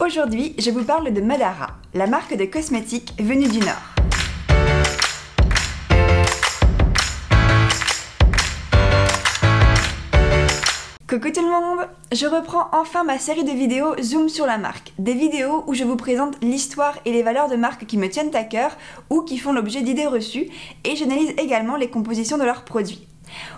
Aujourd'hui, je vous parle de Madara, la marque de cosmétiques venue du Nord. Coucou tout le monde! Je reprends enfin ma série de vidéos Zoom sur la marque. Des vidéos où je vous présente l'histoire et les valeurs de marques qui me tiennent à cœur ou qui font l'objet d'idées reçues, et j'analyse également les compositions de leurs produits.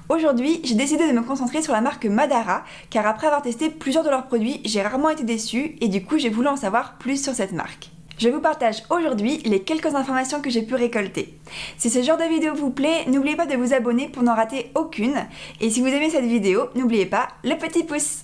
Aujourd'hui, j'ai décidé de me concentrer sur la marque Madara, car après avoir testé plusieurs de leurs produits, j'ai rarement été déçue et du coup j'ai voulu en savoir plus sur cette marque. Je vous partage aujourd'hui les quelques informations que j'ai pu récolter. Si ce genre de vidéo vous plaît, n'oubliez pas de vous abonner pour n'en rater aucune. Et si vous aimez cette vidéo, n'oubliez pas le petit pouce.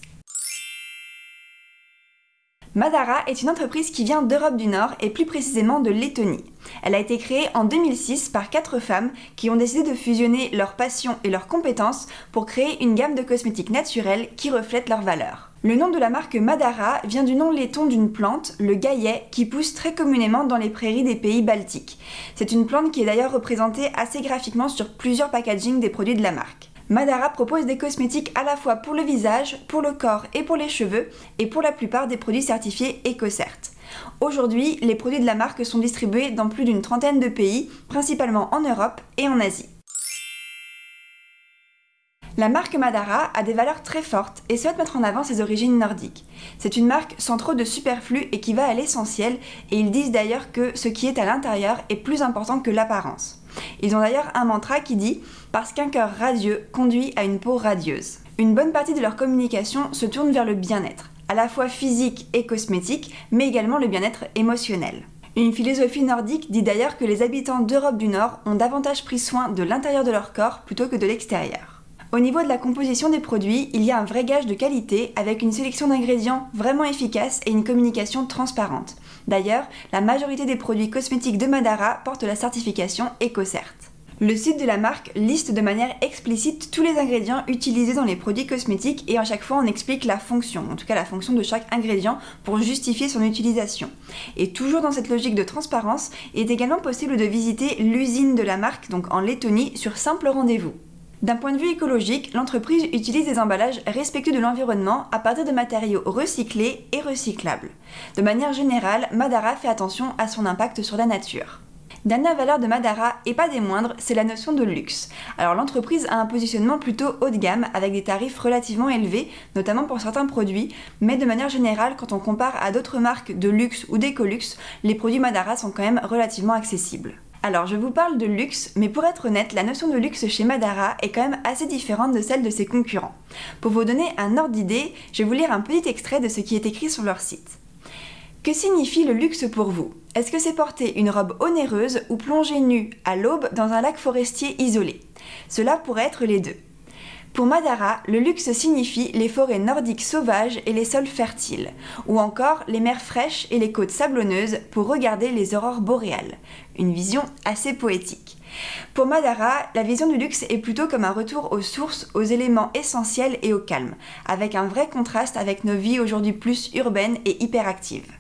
Madara est une entreprise qui vient d'Europe du Nord et plus précisément de Lettonie. Elle a été créée en 2006 par 4 femmes qui ont décidé de fusionner leurs passions et leurs compétences pour créer une gamme de cosmétiques naturels qui reflètent leurs valeurs. Le nom de la marque Madara vient du nom letton d'une plante, le gaillet, qui pousse très communément dans les prairies des pays baltiques. C'est une plante qui est d'ailleurs représentée assez graphiquement sur plusieurs packagings des produits de la marque. Madara propose des cosmétiques à la fois pour le visage, pour le corps et pour les cheveux, et pour la plupart des produits certifiés EcoCert. Aujourd'hui, les produits de la marque sont distribués dans plus d'une trentaine de pays, principalement en Europe et en Asie. La marque Madara a des valeurs très fortes et souhaite mettre en avant ses origines nordiques. C'est une marque sans trop de superflu et qui va à l'essentiel, et ils disent d'ailleurs que ce qui est à l'intérieur est plus important que l'apparence. Ils ont d'ailleurs un mantra qui dit « Parce qu'un cœur radieux conduit à une peau radieuse ». Une bonne partie de leur communication se tourne vers le bien-être, à la fois physique et cosmétique, mais également le bien-être émotionnel. Une philosophie nordique dit d'ailleurs que les habitants d'Europe du Nord ont davantage pris soin de l'intérieur de leur corps plutôt que de l'extérieur. Au niveau de la composition des produits, il y a un vrai gage de qualité avec une sélection d'ingrédients vraiment efficace et une communication transparente. D'ailleurs, la majorité des produits cosmétiques de Madara portent la certification EcoCert. Le site de la marque liste de manière explicite tous les ingrédients utilisés dans les produits cosmétiques et à chaque fois on explique la fonction, en tout cas la fonction de chaque ingrédient pour justifier son utilisation. Et toujours dans cette logique de transparence, il est également possible de visiter l'usine de la marque, donc en Lettonie, sur simple rendez-vous. D'un point de vue écologique, l'entreprise utilise des emballages respectueux de l'environnement à partir de matériaux recyclés et recyclables. De manière générale, Madara fait attention à son impact sur la nature. Dernière valeur de Madara, et pas des moindres, c'est la notion de luxe. Alors l'entreprise a un positionnement plutôt haut de gamme avec des tarifs relativement élevés, notamment pour certains produits, mais de manière générale, quand on compare à d'autres marques de luxe ou d'écoluxe, les produits Madara sont quand même relativement accessibles. Alors je vous parle de luxe, mais pour être honnête, la notion de luxe chez Madara est quand même assez différente de celle de ses concurrents. Pour vous donner un ordre d'idée, je vais vous lire un petit extrait de ce qui est écrit sur leur site. Que signifie le luxe pour vous? Est-ce que c'est porter une robe onéreuse ou plonger nu à l'aube dans un lac forestier isolé? Cela pourrait être les deux. Pour Madara, le luxe signifie les forêts nordiques sauvages et les sols fertiles, ou encore les mers fraîches et les côtes sablonneuses pour regarder les aurores boréales. Une vision assez poétique. Pour Madara, la vision du luxe est plutôt comme un retour aux sources, aux éléments essentiels et au calme, avec un vrai contraste avec nos vies aujourd'hui plus urbaines et hyperactives.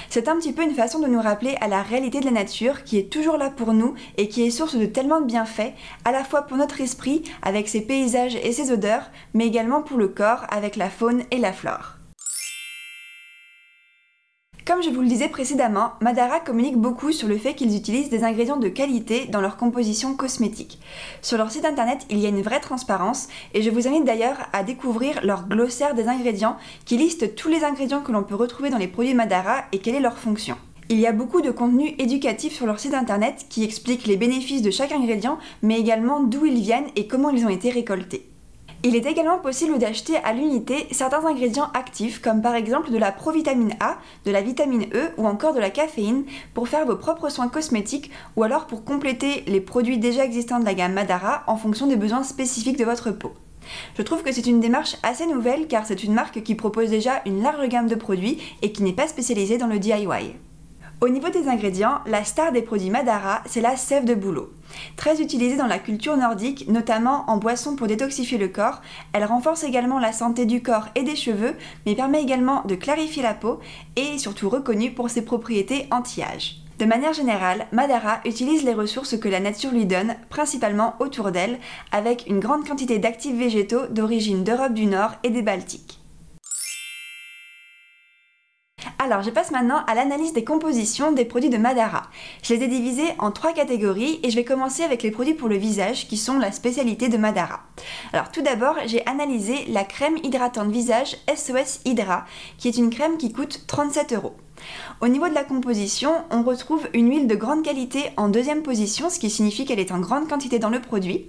C'est un petit peu une façon de nous rappeler à la réalité de la nature qui est toujours là pour nous et qui est source de tellement de bienfaits, à la fois pour notre esprit avec ses paysages et ses odeurs, mais également pour le corps avec la faune et la flore. Comme je vous le disais précédemment, Madara communique beaucoup sur le fait qu'ils utilisent des ingrédients de qualité dans leur composition cosmétique. Sur leur site internet, il y a une vraie transparence et je vous invite d'ailleurs à découvrir leur glossaire des ingrédients qui liste tous les ingrédients que l'on peut retrouver dans les produits Madara et quelle est leur fonction. Il y a beaucoup de contenu éducatif sur leur site internet qui explique les bénéfices de chaque ingrédient, mais également d'où ils viennent et comment ils ont été récoltés. Il est également possible d'acheter à l'unité certains ingrédients actifs comme par exemple de la provitamine A, de la vitamine E ou encore de la caféine pour faire vos propres soins cosmétiques ou alors pour compléter les produits déjà existants de la gamme Madara en fonction des besoins spécifiques de votre peau. Je trouve que c'est une démarche assez nouvelle car c'est une marque qui propose déjà une large gamme de produits et qui n'est pas spécialisée dans le DIY. Au niveau des ingrédients, la star des produits Madara, c'est la sève de bouleau. Très utilisée dans la culture nordique, notamment en boisson pour détoxifier le corps, elle renforce également la santé du corps et des cheveux, mais permet également de clarifier la peau et est surtout reconnue pour ses propriétés anti-âge. De manière générale, Madara utilise les ressources que la nature lui donne, principalement autour d'elle, avec une grande quantité d'actifs végétaux d'origine d'Europe du Nord et des Baltiques. Alors, je passe maintenant à l'analyse des compositions des produits de Madara. Je les ai divisés en 3 catégories et je vais commencer avec les produits pour le visage qui sont la spécialité de Madara. Alors, tout d'abord, j'ai analysé la crème hydratante visage SOS Hydra, qui est une crème qui coûte 37 €. Au niveau de la composition, on retrouve une huile de grande qualité en deuxième position, ce qui signifie qu'elle est en grande quantité dans le produit.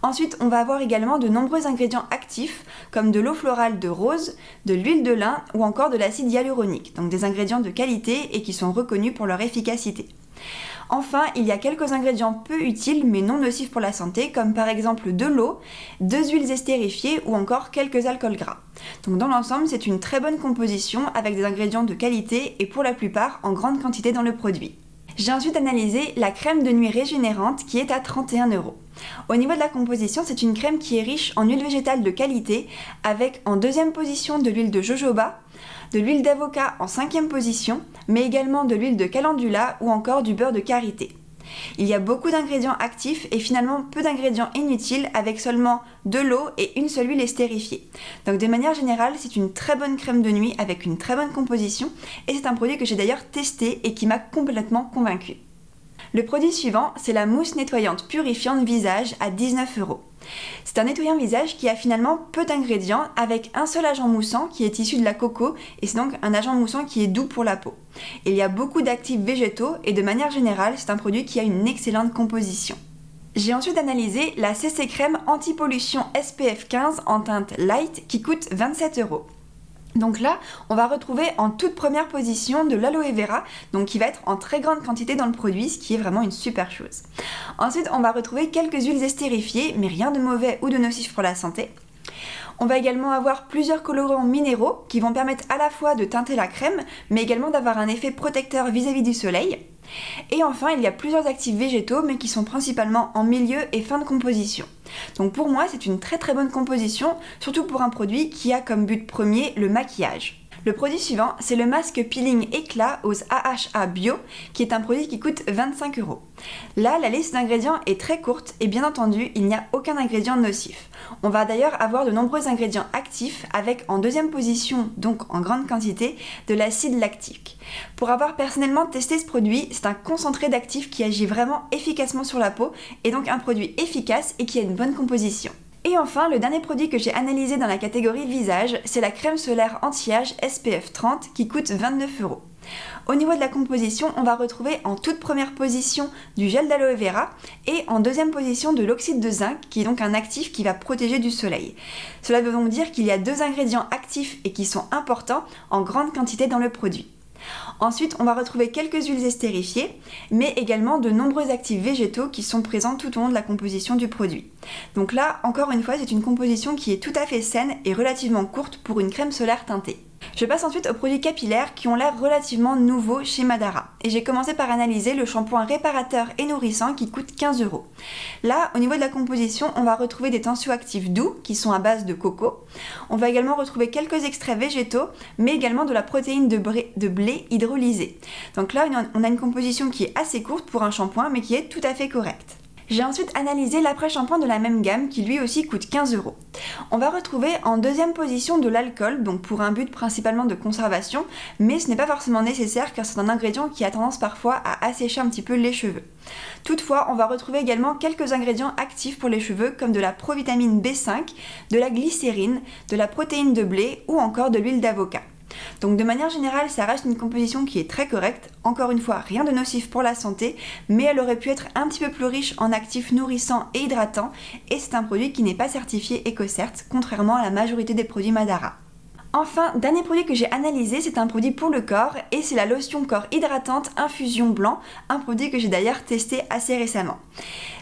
Ensuite, on va avoir également de nombreux ingrédients actifs, comme de l'eau florale de rose, de l'huile de lin ou encore de l'acide hyaluronique, donc des ingrédients de qualité et qui sont reconnus pour leur efficacité. Enfin, il y a quelques ingrédients peu utiles mais non nocifs pour la santé, comme par exemple de l'eau, 2 huiles estérifiées ou encore quelques alcools gras. Donc dans l'ensemble, c'est une très bonne composition avec des ingrédients de qualité et pour la plupart en grande quantité dans le produit. J'ai ensuite analysé la crème de nuit régénérante qui est à 31 €. Au niveau de la composition, c'est une crème qui est riche en huile végétale de qualité avec en deuxième position de l'huile de jojoba, de l'huile d'avocat en 5e position, mais également de l'huile de calendula ou encore du beurre de karité. Il y a beaucoup d'ingrédients actifs et finalement peu d'ingrédients inutiles avec seulement de l'eau et une seule huile estérifiée. Donc de manière générale, c'est une très bonne crème de nuit avec une très bonne composition et c'est un produit que j'ai d'ailleurs testé et qui m'a complètement convaincue. Le produit suivant, c'est la mousse nettoyante purifiante visage à 19 €. C'est un nettoyant visage qui a finalement peu d'ingrédients avec un seul agent moussant qui est issu de la coco et c'est donc un agent moussant qui est doux pour la peau. Il y a beaucoup d'actifs végétaux et de manière générale, c'est un produit qui a une excellente composition. J'ai ensuite analysé la CC Crème Anti-Pollution SPF 15 en teinte light qui coûte 27 €. Donc là, on va retrouver en toute première position de l'aloe vera, donc qui va être en très grande quantité dans le produit, ce qui est vraiment une super chose. Ensuite, on va retrouver quelques huiles estérifiées, mais rien de mauvais ou de nocif pour la santé. On va également avoir plusieurs colorants minéraux qui vont permettre à la fois de teinter la crème, mais également d'avoir un effet protecteur vis-à-vis du soleil. Et enfin, il y a plusieurs actifs végétaux, mais qui sont principalement en milieu et fin de composition. Donc pour moi, c'est une très bonne composition, surtout pour un produit qui a comme but premier le maquillage. Le produit suivant, c'est le masque peeling éclat aux AHA Bio, qui est un produit qui coûte 25 €. Là, la liste d'ingrédients est très courte et bien entendu, il n'y a aucun ingrédient nocif. On va d'ailleurs avoir de nombreux ingrédients actifs avec en deuxième position, donc en grande quantité, de l'acide lactique. Pour avoir personnellement testé ce produit, c'est un concentré d'actifs qui agit vraiment efficacement sur la peau et donc un produit efficace et qui a une bonne composition. Et enfin, le dernier produit que j'ai analysé dans la catégorie visage, c'est la crème solaire anti-âge SPF 30 qui coûte 29 €. Au niveau de la composition, on va retrouver en toute première position du gel d'aloe vera et en deuxième position de l'oxyde de zinc qui est donc un actif qui va protéger du soleil. Cela veut donc dire qu'il y a 2 ingrédients actifs et qui sont importants en grande quantité dans le produit. Ensuite, on va retrouver quelques huiles estérifiées, mais également de nombreux actifs végétaux qui sont présents tout au long de la composition du produit. Donc là, encore une fois, c'est une composition qui est tout à fait saine et relativement courte pour une crème solaire teintée. Je passe ensuite aux produits capillaires qui ont l'air relativement nouveaux chez Madara. Et j'ai commencé par analyser le shampoing réparateur et nourrissant qui coûte 15 €. Là, au niveau de la composition, on va retrouver des tensioactifs doux qui sont à base de coco. On va également retrouver quelques extraits végétaux, mais également de la protéine de blé hydrolysée. Donc là, on a une composition qui est assez courte pour un shampoing, mais qui est tout à fait correcte. J'ai ensuite analysé l'après-shampoing de la même gamme qui lui aussi coûte 15 €. On va retrouver en deuxième position de l'alcool, donc pour un but principalement de conservation, mais ce n'est pas forcément nécessaire car c'est un ingrédient qui a tendance parfois à assécher un petit peu les cheveux. Toutefois, on va retrouver également quelques ingrédients actifs pour les cheveux comme de la provitamine B5, de la glycérine, de la protéine de blé ou encore de l'huile d'avocat. Donc de manière générale, ça reste une composition qui est très correcte. Encore une fois, rien de nocif pour la santé, mais elle aurait pu être un petit peu plus riche en actifs nourrissants et hydratants, et c'est un produit qui n'est pas certifié EcoCert, contrairement à la majorité des produits Madara. Enfin, dernier produit que j'ai analysé, c'est un produit pour le corps et c'est la lotion corps hydratante Infusion Blanc, un produit que j'ai d'ailleurs testé assez récemment.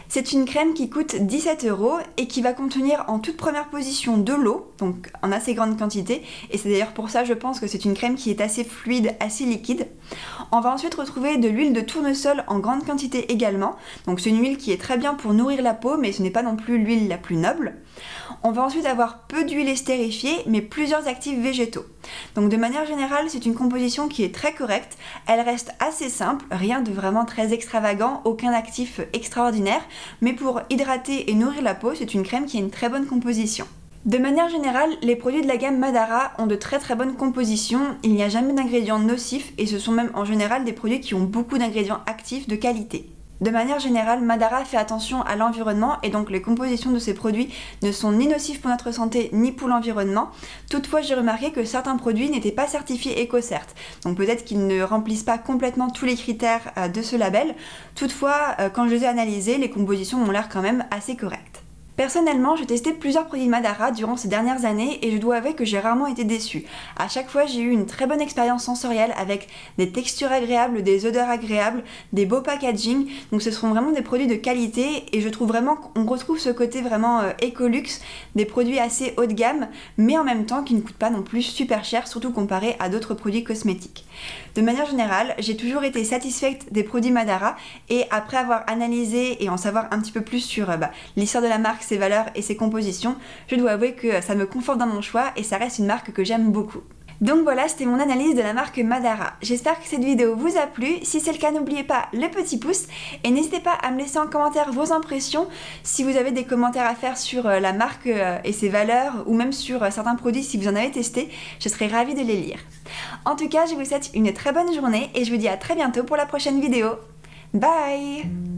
C'est une crème qui coûte 17 € et qui va contenir en toute première position de l'eau, donc en assez grande quantité, et c'est d'ailleurs pour ça je pense que c'est une crème qui est assez fluide, assez liquide. On va ensuite retrouver de l'huile de tournesol en grande quantité également, donc c'est une huile qui est très bien pour nourrir la peau, mais ce n'est pas non plus l'huile la plus noble. On va ensuite avoir peu d'huile estérifiée, mais plusieurs actifs végétaux. Donc de manière générale, c'est une composition qui est très correcte, elle reste assez simple, rien de vraiment très extravagant, aucun actif extraordinaire, mais pour hydrater et nourrir la peau, c'est une crème qui a une très bonne composition. De manière générale, les produits de la gamme Madara ont de très bonnes compositions, il n'y a jamais d'ingrédients nocifs et ce sont même en général des produits qui ont beaucoup d'ingrédients actifs de qualité. De manière générale, Madara fait attention à l'environnement et donc les compositions de ces produits ne sont ni nocives pour notre santé ni pour l'environnement. Toutefois, j'ai remarqué que certains produits n'étaient pas certifiés EcoCert, donc peut-être qu'ils ne remplissent pas complètement tous les critères de ce label. Toutefois, quand je les ai analysés, les compositions ont l'air quand même assez correctes. Personnellement, j'ai testé plusieurs produits Madara durant ces dernières années et je dois avouer que j'ai rarement été déçue. À chaque fois, j'ai eu une très bonne expérience sensorielle avec des textures agréables, des odeurs agréables, des beaux packaging. Donc ce seront vraiment des produits de qualité et je trouve vraiment qu'on retrouve ce côté vraiment éco-luxe, des produits assez haut de gamme, mais en même temps qui ne coûtent pas non plus super cher, surtout comparé à d'autres produits cosmétiques. De manière générale, j'ai toujours été satisfaite des produits Madara et après avoir analysé et en savoir un petit peu plus sur l'histoire de la marque, ses valeurs et ses compositions, je dois avouer que ça me conforte dans mon choix et ça reste une marque que j'aime beaucoup. Donc voilà, c'était mon analyse de la marque Madara. J'espère que cette vidéo vous a plu. Si c'est le cas, n'oubliez pas le petit pouce et n'hésitez pas à me laisser en commentaire vos impressions. Si vous avez des commentaires à faire sur la marque et ses valeurs ou même sur certains produits si vous en avez testé, je serai ravie de les lire. En tout cas, je vous souhaite une très bonne journée et je vous dis à très bientôt pour la prochaine vidéo. Bye!